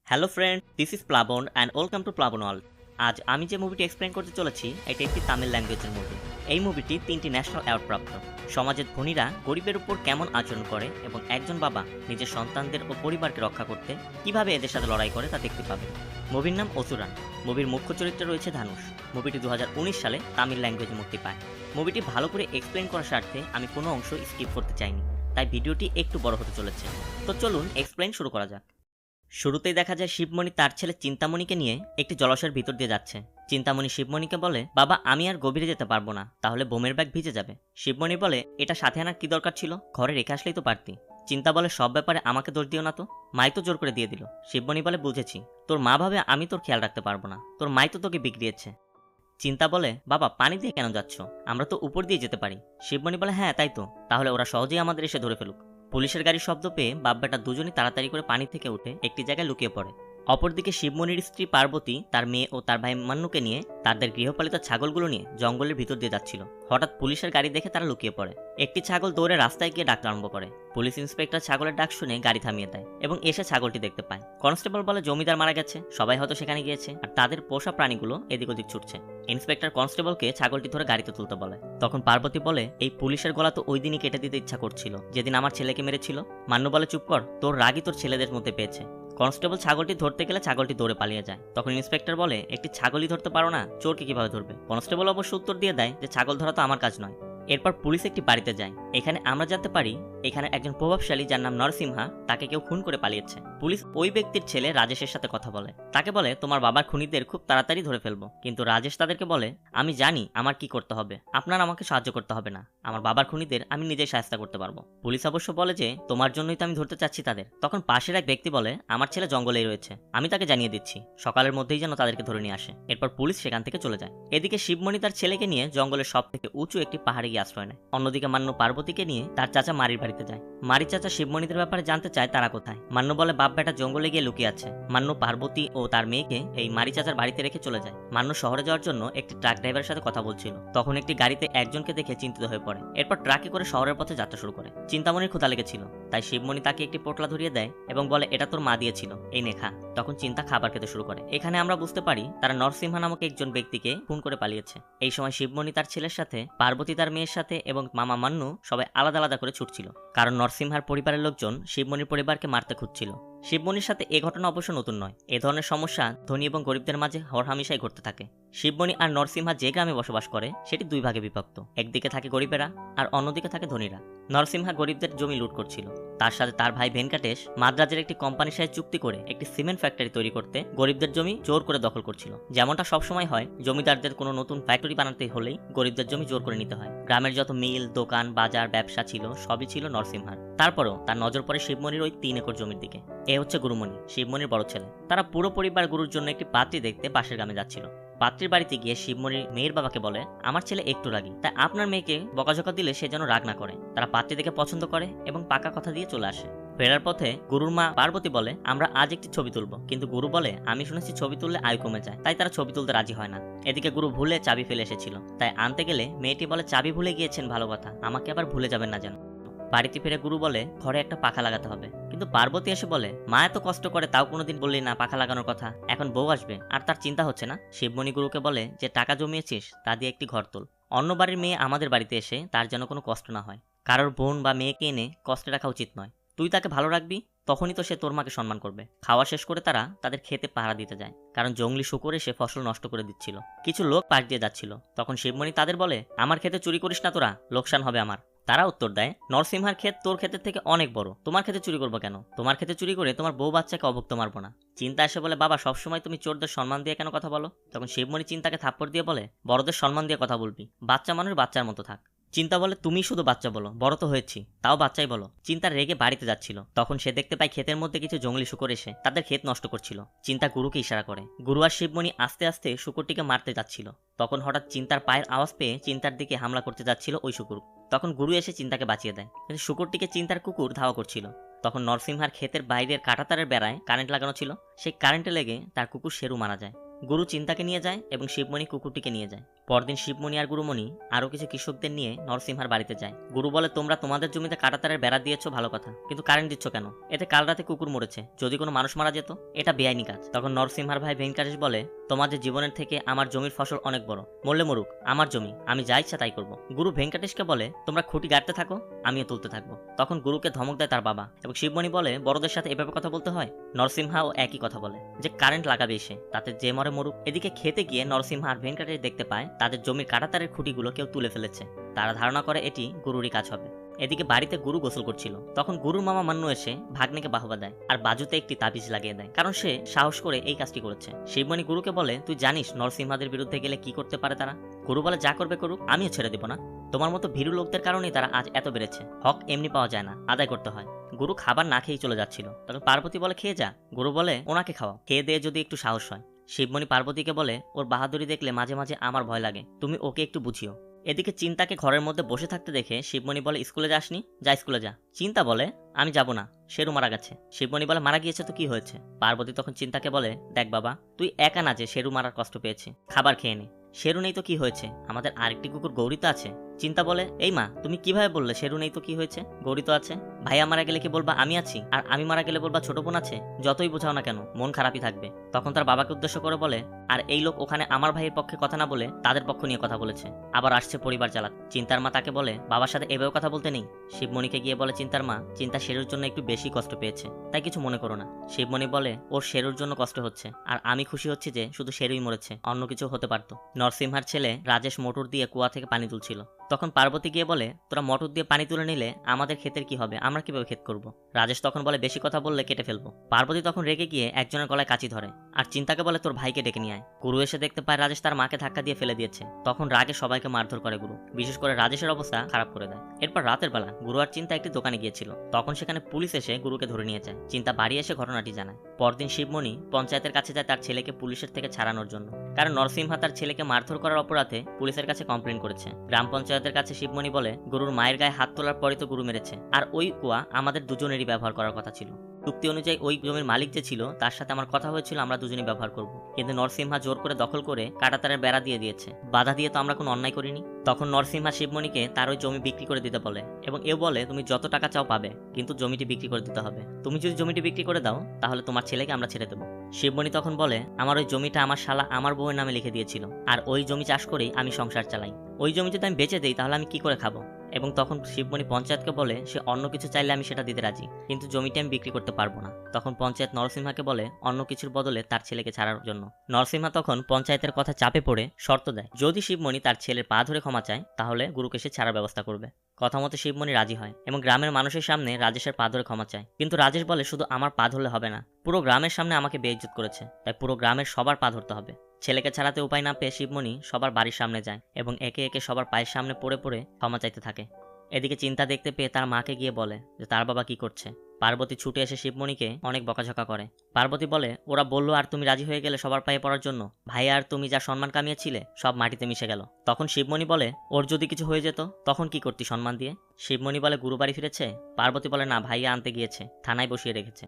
Hello friend, this is প্লাবন and welcome to প্লাবন world. আজ আমি যে মুভিটি এক্সপ্লেন করতে চলেছি এটি একটি তামিল ল্যাঙ্গুয়েজের মুভি। এই মুভিটি 3টি ন্যাশনাল অ্যাওয়ার্ড প্রাপ্ত। সমাজের ধনীরা গরিবের উপর কেমন আচরণ করে এবং একজন বাবা নিজের সন্তানদের ও পরিবারকে রক্ষা করতে কিভাবে এদের সাথে লড়াই করে তা দেখতে পাবে। মুভির নাম অসুরান। মুভির মুখ্য চরিত্রে রয়েছে ধানুষ। মুভিটি 2019 সালে তামিল ল্যাঙ্গুয়েজে মুক্তি পায়। মুভিটি ভালো করে এক্সপ্লেন করার স্বার্থে আমি কোনো অংশ স্কিপ করতে চাইনি, তাই ভিডিওটি একটু বড় হতে চলেছে। তো চলুন এক্সপ্লেন শুরু করা যাক। শুরুতেই দেখা যায় শিবমণি তার ছেলে চিন্তামণিকে নিয়ে একটি জলাশয়ের ভিতর দিয়ে যাচ্ছে। চিন্তামণি শিবমণিকে বলে, বাবা আমি আর গভীরে যেতে পারবো না, তাহলে বোমের ব্যাগ ভিজে যাবে। শিবমণি বলে, এটা সাথে আনার কি দরকার ছিল, ঘরে রেখে আসলেই তো পারতি। চিন্তা বলে, সব ব্যাপারে আমাকে দোষ দিও না তো, মাই তো জোর করে দিয়ে দিল। শিবমণি বলে, বুঝেছি, তোর মা ভাবে আমি তোর খেয়াল রাখতে পারবো না, তোর মাই তো তোকে বিগড়িয়েছে। চিন্তা বলে, বাবা পানি দিয়ে কেন যাচ্ছ, আমরা তো উপর দিয়ে যেতে পারি। শিবমণি বলে, হ্যাঁ তাই তো, তাহলে ওরা সহজেই আমাদের এসে ধরে ফেলুক। পুলিশের গাড়ির শব্দ পেয়ে বাপ বেটা দুজনই তাড়াতাড়ি করে পানি থেকে উঠে একটি জায়গায় লুকিয়ে পড়ে। অপরদিকে শিবমণির স্ত্রী পার্বতী তার মেয়ে ও তার ভাই মান্নুকে নিয়ে তাদের গৃহপালিত ছাগলগুলো নিয়ে জঙ্গলের ভিতর দিয়ে যাচ্ছিল। হঠাৎ পুলিশের গাড়ি দেখে তারা লুকিয়ে পড়ে। একটি ছাগল দৌড়ে রাস্তায় গিয়ে ডাকতে আরম্ভ করে। পুলিশ ইন্সপেক্টর ছাগলের ডাক শুনে গাড়ি থামিয়ে দেয় এবং এসে ছাগলটি দেখতে পায়। কনস্টেবল বলে, জমিদার মারা গেছে, সবাই হয়তো সেখানে গিয়েছে আর তাদের পোষা প্রাণীগুলো এদিক ওদিক ছুটছে। ইন্সপেক্টর কনস্টেবলকে ছাগলটি ধরে গাড়িতে তুলতে বলে। তখন পার্বতী বলে, এই পুলিশের গলা তো ওই দিনই কেটে দিতে ইচ্ছা করছিল যেদিন আমার ছেলেকে মেরেছিল। মান্নু বলে, চুপ কর, তোর রাগই তোর ছেলেদের মধ্যে পেয়েছে। কনস্টেবল ছাগলটি ধরতে গেলে ছাগলটি দৌড়ে পালিয়ে যায়। তখন ইন্সপেক্টর বলে, একটি ছাগলই ধরতে পারো না, চোরকে কিভাবে ধরবে? কনস্টেবল অবশ্য উত্তর দিয়ে দেয় যে ছাগল ধরা তো আমার কাজ নয়। এরপর পুলিশ একটি বাড়িতে যায়। এখানে আমরা জানতে পারি এখানে একজন প্রভাবশালী যার নাম নরসিংহা, তাকে কেউ খুন করে পালিয়েছে। পুলিশ ওই ব্যক্তির ছেলে রাজেশের সাথে কথা বলে। তাকে বলে, তোমার বাবার খুনিদের খুব তাড়াতাড়ি ধরে ফেলবো। কিন্তু রাজেশ তাদেরকে বলে, আমি জানি আমার কি করতে হবে, আপনার আমাকে সাহায্য করতে হবে না, আমার বাবার খুনিদের আমি নিজেই সাহায্য করতে পারবো। পুলিশ অবশ্য বলে যে তোমার জন্যই তো আমি ধরতে চাচ্ছি তাদের। তখন পাশের এক ব্যক্তি বলে, আমার ছেলে জঙ্গলেই রয়েছে, আমি তাকে জানিয়ে দিচ্ছি, সকালের মধ্যেই যেন তাদেরকে ধরে নিয়ে আসে। এরপর পুলিশ সেখান থেকে চলে যায়। এদিকে শিবমণি তার ছেলেকে নিয়ে জঙ্গলের সব থেকে উঁচু একটি পাহাড়ে গিয়ে আশ্রয় নেয়। অন্যদিকে মান্নু পার্বতীকে নিয়ে তার চাচা মারির বাড়িতে যায়। মারির চাচা শিবমণিদের ব্যাপারে জানতে চায় তারা কোথায়। মান্নু বলে, বাপ বেটা জঙ্গলে গিয়ে লুকিয়ে আছে। মান্নু পার্বতী ও তার মেয়েকে এই মারি চাচার বাড়িতে রেখে চলে যায়। মান্নু শহরে যাওয়ার জন্য একটি ট্রাক ড্রাইভারের সাথে কথা বলছিল। তখন একটি গাড়িতে একজনকে দেখে চিন্তিত হয়ে পড়ে। এরপর ট্রাকে করে শহরের পথে যাত্রা শুরু করে। চিন্তামণির ক্ষুধা লেগেছিল, তাই শিবমণি তাকে একটি পোটলা ধরিয়ে দেয় এবং বলে, এটা তোর মা দিয়েছিল, এই নে খা। তখন চিন্তা খাবার খেতে শুরু করে। এখানে আমরা বুঝতে পারি তারা নরসিংহা নামক একজন ব্যক্তিকে খুন করে পালিয়েছে। এই সময় শিবমণি তার ছেলের সাথে, পার্বতী তার মেয়ের সাথে এবং মামা মান্নু সবাই আলাদা আলাদা করে ছুটছিল, কারণ নরসিংহার পরিবারের লোকজন শিবমণির পরিবারকে মারতে খুঁজছিল। শিবমণির সাথে এ ঘটনা অবশ্য নতুন নয়। এ ধরনের সমস্যা ধনী এবং গরিবদের মাঝে হরহামেশাই ঘটতে থাকে। শিবমণি আর নরসিংহা যে গ্রামে বসবাস করে সেটি দুই ভাগে বিভক্ত। একদিকে থাকে গরিবেরা আর অন্যদিকে থাকে ধনীরা। নরসিংহা গরিবদের জমি লুট করছিল। তার সাথে তার ভাই ভেঙ্কাটেশ মাদ্রাজের একটি কোম্পানির সাথে চুক্তি করে একটি সিমেন্ট ফ্যাক্টরি তৈরি করতে গরিবদের জমি জোর করে দখল করছিল। যেমনটা সবসময় হয়, জমিদারদের কোনো নতুন ফ্যাক্টরি বানাতে হলেই গরিবদের জমি জোর করে নিতে হয়। গ্রামের যত মিল, দোকান, বাজার, ব্যবসা ছিল সবই ছিল নরসিংহার। তারপরও তার নজর পড়ে শিবমণির ওই 3 একর জমির দিকে। এ হচ্ছে গুরুমণি, শিবমণির বড় ছেলে। তারা পুরো পরিবার গুরুর জন্য একটি পাত্রী দেখতে পাশের গ্রামে যাচ্ছিল। পাত্রীর বাড়িতে গিয়ে শিবমণির মেয়ের বাবাকে বলে, আমার ছেলে একটু রাগী, তাই আপনার মেয়েকে বকাঝকা দিলে সে যেন রাগ না করে। তারা পাত্রী দেখে পছন্দ করে এবং পাকা কথা দিয়ে চলে আসে। ফেরার পথে গুরুর মা পার্বতী বলে, আমরা আজ একটি ছবি তুলবো, কিন্তু গুরু বলে, আমি শুনেছি ছবি তুললে আয়ু কমে যায়, তাই তারা ছবি তুলতে রাজি হয় না। এদিকে গুরু ভুলে চাবি ফেলে এসেছিল, তাই আনতে গেলে মেয়েটি বলে, চাবি ভুলে গিয়েছেন ভালো কথা, আমাকে আবার ভুলে যাবেন না যেন। বাড়িতে ফিরে গুরু বলে, ঘরে একটা পাখা লাগাতে হবে। কিন্তু পার্বতী এসে বলে, মা এত কষ্ট করে তাও কোনোদিন বললি না পাখা লাগানোর কথা, এখন বউ আসবে আর তার চিন্তা হচ্ছে না। শিবমণি গুরুকে বলে, যে টাকা জমিয়েছিস তা দিয়ে একটি ঘর তোল। অন্য বাড়ির মেয়ে আমাদের বাড়িতে এসে তার যেন কোনো কষ্ট না হয়। কারোর বোন বা মেয়েকে এনে কষ্টে রাখা উচিত নয়। তুই তাকে ভালো রাখবি, তখনই তো সে তোর মাকে সম্মান করবে। খাওয়া শেষ করে তারা তাদের খেতে পাহারা দিতে যায়, কারণ জঙ্গলি শূকর এসে ফসল নষ্ট করে দিচ্ছিল। কিছু লোক পাশ দিয়ে যাচ্ছিল। তখন শিবমণি তাদের বলে, আমার খেতে চুরি করিস না তোরা, লোকসান হবে আমার। তারা উত্তর দেয়, নরসিংহার ক্ষেত তোর ক্ষেতের থেকে অনেক বড়, তোমার ক্ষেতে চুরি করবো কেন? তোমার ক্ষেতে চুরি করে তোমার বউ বাচ্চাকে অভুক্ত মারবো না। চিন্তা এসে বলে, বাবা সবসময় তুমি চোরদের সম্মান দিয়ে কেন কথা বলো? তখন শিবমণি চিন্তাকে থাপ্পড় দিয়ে বলে, বড়দের সম্মান দিয়ে কথা বলবি, বাচ্চা মানুষ বাচ্চার মতো থাক। চিন্তা বলে, তুমি শুধু বাচ্চা বলো, বড় তো হয়েছি, তাও বাচ্চাই বলো। চিন্তার রেগে বাড়িতে যাচ্ছিল, তখন সে দেখতে পায় ক্ষেতের মধ্যে কিছু জঙ্গলি শূকর এসে তাদের ক্ষেত নষ্ট করছিল। চিন্তা গুরুকে ইশারা করে। গুরু আর শিবমণি আস্তে আস্তে শূকরটিকে মারতে যাচ্ছিল। তখন হঠাৎ চিন্তার পায়ের আওয়াজ পেয়ে চিন্তার দিকে হামলা করতে যাচ্ছিল ওই শূকর। তখন গুরু এসে চিন্তাকে বাঁচিয়ে দেয়, কিন্তু শূকরটিকে চিন্তার কুকুর ধাওয়া করছিল। তখন নরসিংহার ক্ষেতের বাইরের কাঁটাতারের বেড়ায় কারেন্ট লাগানো ছিল, সেই কারেন্টে লেগে তার কুকুর শেরু মারা যায়। গুরু চিন্তাকে নিয়ে যায় এবং শিবমণি কুকুরটিকে নিয়ে যায়। পরদিন শিবমণি আর গুরুমণি আরও কিছু কৃষকদের নিয়ে নরসিংহার বাড়িতে যায়। গুরু বলে, তোমরা তোমাদের জমিতে কাঁটাতারের বেড়া দিয়েছো ভালো কথা, কিন্তু কারেন্ট দিচ্ছ কেন? এতে কাল রাতে কুকুর মরেছে, যদি কোনো মানুষ মারা যেত? এটা বেআইনি কাজ। তখন নরসিংহার ভাই ভেঙ্কটেশ বলে, তোমাদের জীবনের থেকে আমার জমির ফসল অনেক বড়, মরলে মরুক, আমার জমি, আমি যা ইচ্ছা তাই করবো। গুরু ভেঙ্কটেশকে বলে, তোমরা খুঁটি গাড়তে থাকো, আমিও তুলতে থাকবো। তখন গুরুকে ধমক দেয় তার বাবা এবং শিবমণি বলে, বড়দের সাথে এভাবে কথা বলতে হয়? নরসিংহাও একই কথা বলে যে কারেন্ট লাগাবে এসে, তাতে যে মরে মরুক। এদিকে খেতে গিয়ে নরসিংহা আর ভেঙ্কটেশ দেখতে পায় তাদের জমির কাঁটাতারের খুঁটিগুলো কেউ তুলে ফেলেছে। তারা ধারণা করে এটি গুরুরই কাজ হবে। এদিকে বাড়িতে গুরু গোসল করছিল, তখন গুরুর মামা মান্নু এসে ভাগ্নেকে বাহবা দেয় আর বাজুতে একটি তাবিজ লাগিয়ে দেয়, কারণ সে সাহস করে এই কাজটি করেছে। শিবমণি গুরুকে বলে, তুই জানিস নরসিংহাদের বিরুদ্ধে গেলে কি করতে পারে তারা? গুরু বলে, যা করবে করুক, আমিও ছেড়ে দেব না। তোমার মতো ভীরু লোকদের কারণেই তারা আজ এত বেড়েছে। হক এমনি পাওয়া যায় না, আদায় করতে হয়। গুরু খাবার না খেয়েই চলে যাচ্ছিল, তখন পার্বতী বলে, খেয়ে যা। গুরু বলে, ওনাকে খাওয়াও, খেয়ে দিয়ে যদি একটু সাহস হয়। শিবমণি পার্বতীকে বলে, ওর বাহাদুরি দেখলে মাঝে মাঝে আমার ভয় লাগে, তুমি ওকে একটু বুঝিও। এদিকে চিন্তাকে ঘরের মধ্যে বসে থাকতে দেখে শিবমণি বলে, স্কুলে যাসনি? যা স্কুলে যা। চিন্তা বলে, আমি যাব না, শেরু মারা গেছে। শিবমণি বলে, মারা গিয়েছে তো কি হয়েছে? পার্বতী তখন চিন্তাকে বলে, দেখ বাবা, তুই একা না যে শেরু মারার কষ্ট পেয়েছে, খাবার খেয়ে নে। শেরু নেই তো কি হয়েছে, আমাদের আরেকটি কুকুর গৌরী তো আছে। চিন্তা বলে, এই মা, তুমি কিভাবে বললে শেরু নেই তো কি হয়েছে, গৌরী তো আছে? ভাইয়া মারা গেলে কি বলবা আমি আছি, আর আমি মারা গেলে বলবা ছোট বোন আছে? যতই বোঝাও না কেন, মন খারাপই থাকবে। তখন তার বাবাকে উদ্দেশ্য করে বলে, আর এই লোক ওখানে আমার ভাইয়ের পক্ষে কথা না বলে তাদের পক্ষ নিয়ে কথা বলেছে, আবার আসছে পরিবার চালাত। চিন্তার মা তাকে বলে, বাবার সাথে এভাবে কথা বলতে নেই। শিবমণিকে গিয়ে বলে চিন্তার মা, চিন্তা শেরুর জন্য একটু বেশি কষ্ট পেয়েছে, তাই কিছু মনে করো না। শিবমণি বলে, ওর শেরুর জন্য কষ্ট হচ্ছে, আর আমি খুশি হচ্ছি যে শুধু শেরুই মরেছে, অন্য কিছু হতে পারতো। নরসিংহার ছেলে রাজেশ মোটর দিয়ে কুয়া থেকে পানি তুলছিল, তখন পার্বতী গিয়ে বলে, তোরা মোটর দিয়ে পানি তুলে নিলে আমাদের ক্ষেতের কি হবে, আমরা কিভাবে ক্ষেত করব? রাজেশ তখন বলে, বেশি কথা বললে কেটে ফেলবো। পার্বতী তখন রেগে গিয়ে একজনের গলায় কাঁচি ধরে আর চিন্তাকে বলে, তোর ভাইকে ডেকে নিয়ে আয়। গুরু এসে দেখতে পায় রাজেশ তার মাকে ধাক্কা দিয়ে ফেলে দিয়েছে। তখন রাগে সবাইকে মারধর করে গুরু, বিশেষ করে রাজেশের অবস্থা খারাপ করে দেয়। এরপর রাতের বেলা গুরু আর চিন্তা একটি দোকানে গিয়েছিল, তখন সেখানে পুলিশ এসে গুরুকে ধরে নিয়ে যায়। চিন্তা বাড়ি এসে ঘটনাটি জানায়। পরদিন শিবমণি পঞ্চায়েতের কাছে যায় তার ছেলেকে পুলিশের থেকে ছাড়ানোর জন্য, কারণ নরসিংহা তার ছেলেকে মারধর করার অপরাধে পুলিশের কাছে কমপ্লেন করেছে। গ্রাম পঞ্চায়েতের কাছে শিবমণি বলে, গুরুর মায়ের গায়ে হাত তোলার পরই তো গুরু মেরেছে, আর ওই কুয়া আমাদের দুজনেরই ব্যবহার করার কথা ছিল। চুক্তি অনুযায়ী ওই জমির মালিক যে ছিল তার সাথে আমার কথা হয়েছিল আমরা দুজনেই ব্যবহার করব, কিন্তু নরসিংহা জোর করে দখল করে কাঁটাতারের বেড়া দিয়ে দিয়েছে। বাধা দিয়ে তো আমরা কোনো অন্যায় করিনি। তখন নরসিংহা শিবমণিকে তার ওই জমি বিক্রি করে দিতে বলে এবং এও বলে, তুমি যত টাকা চাও পাবে, কিন্তু জমিটি বিক্রি করে দিতে হবে। তুমি যদি জমিটি বিক্রি করে দাও তাহলে তোমার ছেলেকে আমরা ছেড়ে দেবো। শিবমণি তখন বলে, আমার ওই জমিটা আমার শালা আমার বউয়ের নামে লিখে দিয়েছিল, আর ওই জমি চাষ করেই আমি সংসার চালাই। ওই জমি যদি আমি বেচে দিই তাহলে আমি কি করে খাবো? এবং তখন শিবমণি পঞ্চায়েতকে বলে, সে অন্য কিছু চাইলে আমি সেটা দিতে রাজি, কিন্তু জমিটি আমি বিক্রি করতে পারবো না। তখন পঞ্চায়েত নরসিংহাকে বলে অন্য কিছুর বদলে তার ছেলেকে ছাড়ার জন্য। নরসিংহা তখন পঞ্চায়েতের কথা চাপে পড়ে শর্ত দেয়, যদি শিবমণি তার ছেলের পা ধরে ক্ষমা চায় তাহলে গুরুকে সে ছাড়ার ব্যবস্থা করবে। কথা মতো শিবমণি রাজি হয় এবং গ্রামের মানুষের সামনে রাজেশের পা ধরে ক্ষমা চায়। কিন্তু রাজেশ বলে, শুধু আমার পা ধরলে হবে না, পুরো গ্রামের সামনে আমাকে বেইজ্জত করেছে, তাই পুরো গ্রামের সবার পা ধরতে হবে। ছেলেকে ছাড়াতে উপায় না পেয়ে শিবমণি সবার বাড়ির সামনে যায় এবং একে একে সবার পায়ের সামনে পড়ে পড়ে ক্ষমা চাইতে থাকে। এদিকে চিন্তা দেখতে পেয়ে তার মাকে গিয়ে বলে যে তার বাবা কি করছে। পার্বতী ছুটে এসে শিবমণিকে অনেক বকাঝকা করে। পার্বতী বলে, ওরা বললো আর তুমি রাজি হয়ে গেলে সবার পায়ে পড়ার জন্য, ভাই আর তুমি যা সম্মান কামিয়েছিলে সব মাটিতে মিশে গেল। তখন শিবমণি বলে, ওর যদি কিছু হয়ে যেত তখন কি করতি সম্মান দিয়ে? শিবমণি বলে, গুরু বাড়ি ফিরেছে। পার্বতী বলে, না, ভাইয়া আনতে গিয়েছে, থানায় বসিয়ে রেখেছে।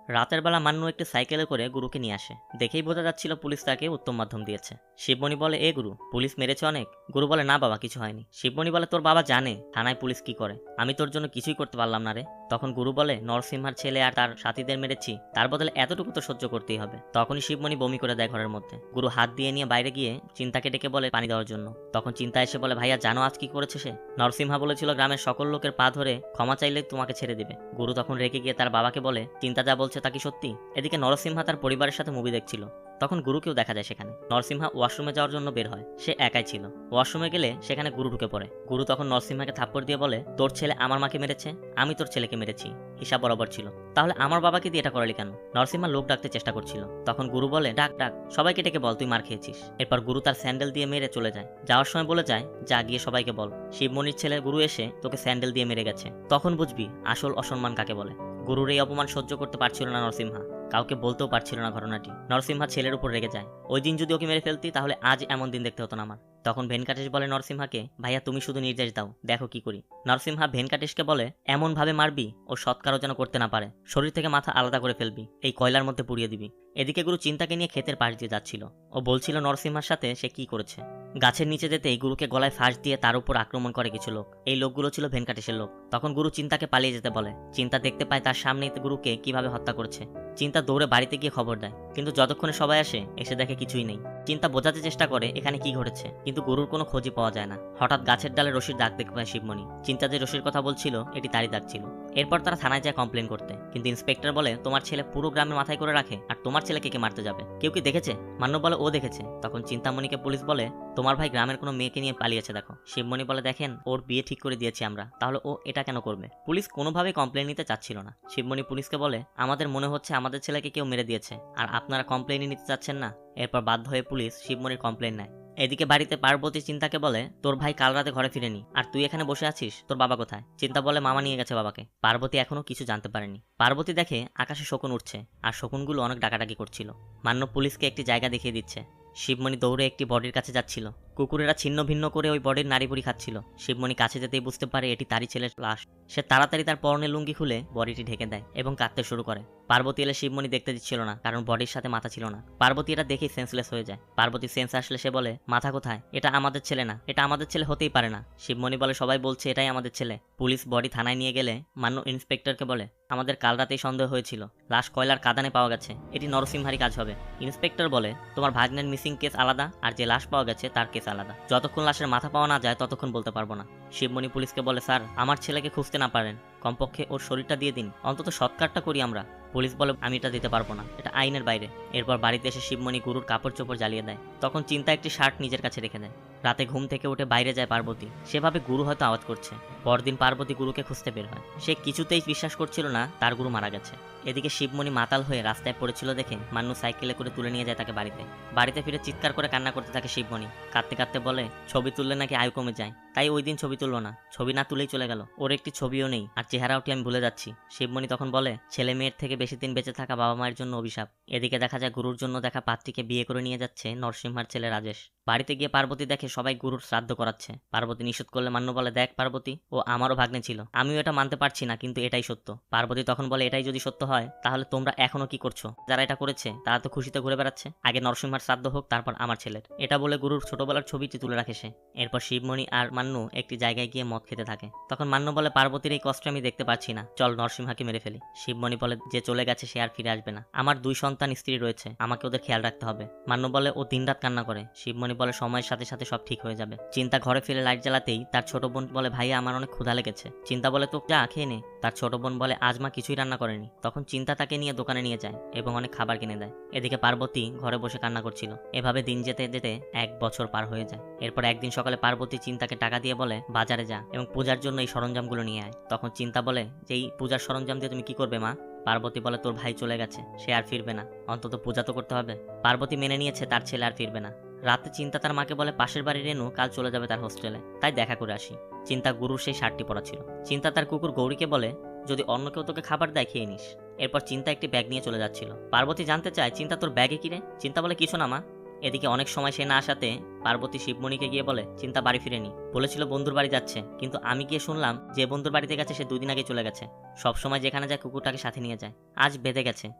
রাতের বেলা মান্নু একটি সাইকেলে করে গুরুকে নিয়ে আসে, দেখেই বোঝা যাচ্ছিল পুলিশ তাকে উত্তম মাধ্যম দিয়েছে। শিবমণি বলে, এ গুরু, পুলিশ মেরেছে অনেক? গুরু বলে, না বাবা, কিছু হয়নি। শিবমণি বলে, তোর বাবা জানে থানায় পুলিশ কি করে, আমি তোর জন্য কিছুই করতে পারলাম না রে। তখন গুরু বলে, নরসিংহার ছেলে আর তার সাথীদের মেরেছি, তার বদলে এতটুকু তো সহ্য করতেই হবে। তখনই শিবমণি বমি করে দেয় ঘরের মধ্যে। গুরু হাত দিয়ে নিয়ে বাইরে গিয়ে চিন্তাকে ডেকে বলে পানি দেওয়ার জন্য। তখন চিন্তা এসে বলে, ভাইয়া জানো আজ কি করেছে সে? নরসিংহা বলেছিল গ্রামের সকল লোকের পা ধরে ক্ষমা চাইলে তোমাকে ছেড়ে দিবে। গুরু তখন রেগে গিয়ে তার বাবাকে বলে, চিন্তা যা বলছে তা কি সত্যি? এদিকে নরসিংহা তার পরিবারের সাথে মুভি দেখছিল, তখন গুরুকেও দেখা যায় সেখানে। নরসিংহা ওয়াশরুমে যাওয়ার জন্য বের হয়, সে একাই ছিল। ওয়াশরুমে গেলে সেখানে গুরু ঢুকে পড়ে। গুরু তখন নরসিংহাকে থাপ্পড় দিয়ে বলে, তোর ছেলে আমার মাকে মেরেছে, আমি তোর ছেলেকে মেরেছি, হিসাব বরাবর ছিল, তাহলে আমার বাবাকে দিয়ে এটা করালি কেন? নরসিংহা লোক ডাকতে চেষ্টা করছিল, তখন গুরু বলে, ডাক ডাক, সবাইকে ডেকে বল তুই মার খেয়েছিস। এরপর গুরু তার স্যান্ডেল দিয়ে মেরে চলে যায়। যাওয়ার সময় বলে যায়, যা গিয়ে সবাইকে বল শিবমণির ছেলে গুরু এসে তোকে স্যান্ডেল দিয়ে মেরে গেছে, তখন বুঝবি আসল অসম্মান কাকে বলে। গুরুর এই অপমান সহ্য করতে পারছিল না নরসিংহা, কাউকে বলতেও পারছিল না ঘটনাটি। নরসিংহা ছেলের উপর রেগে যায়, ওই দিন যদি ওকে মেরে ফেলতি তাহলে আজ এমন দিন দেখতে হতো না আমার। তখন ভেঙ্কটেশ বলে নরসিংহাকে, ভাইয়া তুমি শুধু নির্দেশ দাও, দেখো কি করি। নরসিংহা ভেঙ্কটেশকে বলে, এমন ভাবে মারবি ও সৎকারও যেন করতে না পারে, শরীর থেকে মাথা আলাদা করে ফেলবি, এই কয়লার মধ্যে পুড়িয়ে দিবি। এদিকে গুরু চিন্তাকে নিয়ে ক্ষেতের পাশ দিয়ে যাচ্ছিল। ও বলছিল নরসিংহার সাথে সে কি করেছে। গাছের নিচে যেতেই গুরুকে গলায় ফাঁস দিয়ে তার উপর আক্রমণ করে কিছু লোক। এই লোকগুলো ছিল ভেনকাটেশের লোক। তখন গুরু চিন্তাকে পালিয়ে যেতে বলে। চিন্তা দেখতে পায় তার সামনেই গুরুকে কিভাবে হত্যা করেছে। চিন্তা দৌড়ে বাড়িতে গিয়ে খবর দেয়, কিন্তু যতক্ষণে সবাই আসে এসে দেখে কিছুই নেই। চিন্তা বোঝাতে চেষ্টা করে এখানে কি ঘটেছে, কিন্তু গুরুর কোনো খোঁজই পাওয়া যায় না। হঠাৎ গাছের ডালে রশির দাগ দেখতে পায় শিবমণি। চিন্তা যে রশির কথা বলছিল এটি তারই দাগ ছিল। এরপর তারা থানায় যায় কমপ্লেন করতে, কিন্তু ইন্সপেক্টর বলে তোমার ছেলে পুরো গ্রামের মাথায় করে রাখে, আর তোমার ছেলেকে কে মারতে যাবে? কেউ কি দেখেছে? মান্য বলে ও দেখেছে। তখন চিন্তামণিকে পুলিশ বলে তোমার ভাই গ্রামের কোনো মেয়েকে নিয়ে পালিয়েছে দেখো। শিবমণি বলে দেখেন ওর বিয়ে ঠিক করে দিয়েছি আমরা, তাহলে ও এটা কেন করবে? পুলিশ কোনোভাবেই কমপ্লেন নিতে চাচ্ছিল না। শিবমণি পুলিশকে বলে আমাদের মনে হচ্ছে আমাদের ছেলেকে কেউ মেরে দিয়েছে, আর আপনারা কমপ্লেনই নিতে চাচ্ছেন না। এরপর বাধ্য হয়ে পুলিশ শিবমণির কমপ্লেন নেয়। এদিকে বাড়িতে পার্বতী চিন্তাকে বলে তোর ভাই কাল রাতে ঘরে ফিরেনি, আর তুই এখানে বসে আছিস, তোর বাবা কোথায়? চিন্তা বলে মামা নিয়ে গেছে বাবাকে। পার্বতী এখনো কিছু জানতে পারেনি। পার্বতী দেখে আকাশে শকুন উঠছে, আর শকুনগুলো অনেক ডাকাডাকি করছিল। মান্য পুলিশকে একটি জায়গা দেখিয়ে দিচ্ছে। শিবমণি দৌড়ে একটি বডির কাছে যাচ্ছিল। কুকুরেরা ছিন্ন ভিন্ন করে ওই বডির নাড়িভুড়ি খাচ্ছিল। শিবমণি কাছে যেতেই বুঝতে পারে এটি তারই ছেলের লাশ। সে তাড়াতাড়ি তার পরনের লুঙ্গি খুলে বডিটি ঢেকে দেয় এবং কাঁদতে শুরু করে। পার্বতী এলে শিবমণি দেখতে দিচ্ছিল না, কারণ বডির সাথে মাথা ছিল না। পার্বতী এটা দেখেই সেন্সলেস হয়ে যায়। পার্বতী সেন্স আসলে সে বলে মাথা কোথায়? এটা আমাদের ছেলে না, এটা আমাদের ছেলে হতেই পারে না। শিবমণি বলে সবাই বলছে এটাই আমাদের ছেলে। পুলিশ বডি থানায় নিয়ে গেলে মান্য ইন্সপেক্টরকে বলে আমাদের কাল রাতেই সন্দেহ হয়েছিল, লাশ কয়লার কাঁদানে পাওয়া গেছে, এটি নরসিংহারই কাজ হবে। ইন্সপেক্টর বলে তোমার ভাগ্নের মিসিং কেস আলাদা, আর যে লাশ পাওয়া গেছে তার কেস আলাদা। যতক্ষণ লাশের মাথা পাওয়া না যায় ততক্ষণ বলতে পারবো না। শিবমণি পুলিশকে বলে স্যার আমার ছেলেকে খুঁজতে না পারেন, কমপক্ষে ওর শরীরটা দিয়ে দিন, অন্তত সৎকারটা করি আমরা। পুলিশ বলে আমি এটা দিতে পারবো না, এটা আইনের বাইরে। এরপর বাড়িতে এসে শিবমণি গুরুর কাপড় চোপড় জ্বালিয়ে দেয়। তখন চিন্তা একটি শার্ট নিজের কাছে রেখে দেয়। রাতে ঘুম থেকে উঠে বাইরে যায় পার্বতী। সেভাবে গুরু হয়তো আওয়াজ করছে। পরদিন পার্বতী গুরুকে খুঁজতে বের হয়। সে কিছুতেই বিশ্বাস করছিল না তার গুরু মারা গেছে। এদিকে শিবমণি মাতাল হয়ে রাস্তায় পড়েছিল দেখে মান্নু সাইকেলে করে তুলে নিয়ে যায় তাকে বাড়িতে। বাড়িতে ফিরে চিৎকার করে কান্না করতে থাকে শিবমণি। কাঁদতে কাঁদতে বলে ছবি তুললে নাকি আয়ু কমে যায়, তাই ওই দিন ছবি তুললো না। ছবি না তুলেই চলে গেল। ওর একটি ছবিও নেই, আর চেহারাওটি আমি ভুলে যাচ্ছি। শিবমণি তখন বলে ছেলে মেয়ের থেকে বেশি দিন বেঁচে থাকা বাবা মায়ের জন্য অভিশাপ। এদিকে দেখা যায় গুরুর জন্য দেখা পাত্রীকে বিয়ে করে নিয়ে যাচ্ছে নরসিংহার ছেলে রাজেশ। বাড়িতে গিয়ে পার্বতী দেখে সবাই গুরুর শ্রাদ্ধ করাচ্ছে। পার্বতী নিষেধ করলে মান্নু বলে দেখ পার্বতী, ও আমারও ভাগ্নে ছিল, আমিও এটা মানতে পারছি না, কিন্তু এটাই সত্য। পার্বতী তখন বলে এটাই যদি সত্য হয় তাহলে তোমরা এখনো কি করছো? যারা এটা করেছে তারা তো খুশিতে ঘুরে বেড়াচ্ছে। আগে নরসিংহার শ্রাদ্ধ হোক, তারপর আমার ছেলের। এটা বলে গুরুর ছোটবেলার ছবিটি তুলে রাখে সে। এরপর শিবমণি আর মান্নু একটি জায়গায় গিয়ে মদ খেতে থাকে। তখন মান্নু বলে পার্বতীর এই কষ্ট আমি দেখতে পাচ্ছি না, চল নরসিংহাকে মেরে ফেলি। শিবমণি বলে যে চলে গেছে সে আর ফিরে আসবে না, আমার 2 সন্তান স্ত্রী রয়েছে, আমাকে ওদের খেয়াল রাখতে হবে। মান্নু বলে ও দিনরাত কান্না করে। শিবমণি বলে সময়ের সাথে সাথে সব ঠিক হয়ে যাবে। চিন্তা ঘরে ফিরে লাইট জ্বালাতেই তার ছোট বোন বলে ভাইয়া আমার অনেক ক্ষুধা লেগেছে। চিন্তা বলে তো যা খেয়ে নে। তার ছোট বোন বলে আজ মা কিছুই রান্না করেনি। তখন চিন্তা তাকে নিয়ে দোকানে নিয়ে যায় এবং অনেক খাবার কিনে দেয়। এদিকে পার্বতী ঘরে বসে কান্না করছিল। এভাবে দিন যেতে যেতে 1 বছর পার হয়ে যায়। এরপর একদিন সকালে পার্বতী চিন্তাকে টাকা দিয়ে বলে বাজারে যা এবং পূজার জন্য এই সরঞ্জামগুলো নিয়ে আয়। তখন চিন্তা বলে যে এই পূজার সরঞ্জাম দিয়ে তুমি কি করবে মা? পার্বতী বলে তোর ভাই চলে গেছে, সে আর ফিরবে না, অন্তত পূজা তো করতে হবে। পার্বতী মেনে নিয়েছে তার ছেলে আর ফিরবে না। রাতে চিন্তা তার মাকে বলে পাশের বাড়ির রেনু কাল চলে যাবে তার হোস্টেলে, তাই দেখা করে আসি। চিন্তা গুরুর সেই শার্টটি পরা ছিল। চিন্তা তার কুকুর গৌরীকে বলে যদি অন্য কেউ তোকে খাবার দেয় খেয়ে নিস। এরপর চিন্তা একটি ব্যাগ নিয়ে চলে যাচ্ছিল। পার্বতী জানতে চায় চিন্তা তোর ব্যাগে কিরে? চিন্তা বলে কিছু না মা। এদিকে অনেক সময় সে না আসাতে পার্বতী শিবমণিকে গিয়ে বলে চিন্তা বাড়ি ফিরেনি, বলেছিল বন্ধুর বাড়ি যাচ্ছে, কিন্তু আমি গিয়ে শুনলাম যে বন্ধুর বাড়িতে গেছে সে 2 দিন আগে চলে গেছে। সব সময় যেখানে যায় কুকুরটাকে সাথে নিয়ে যায়, আজ বেঁধে গেছে।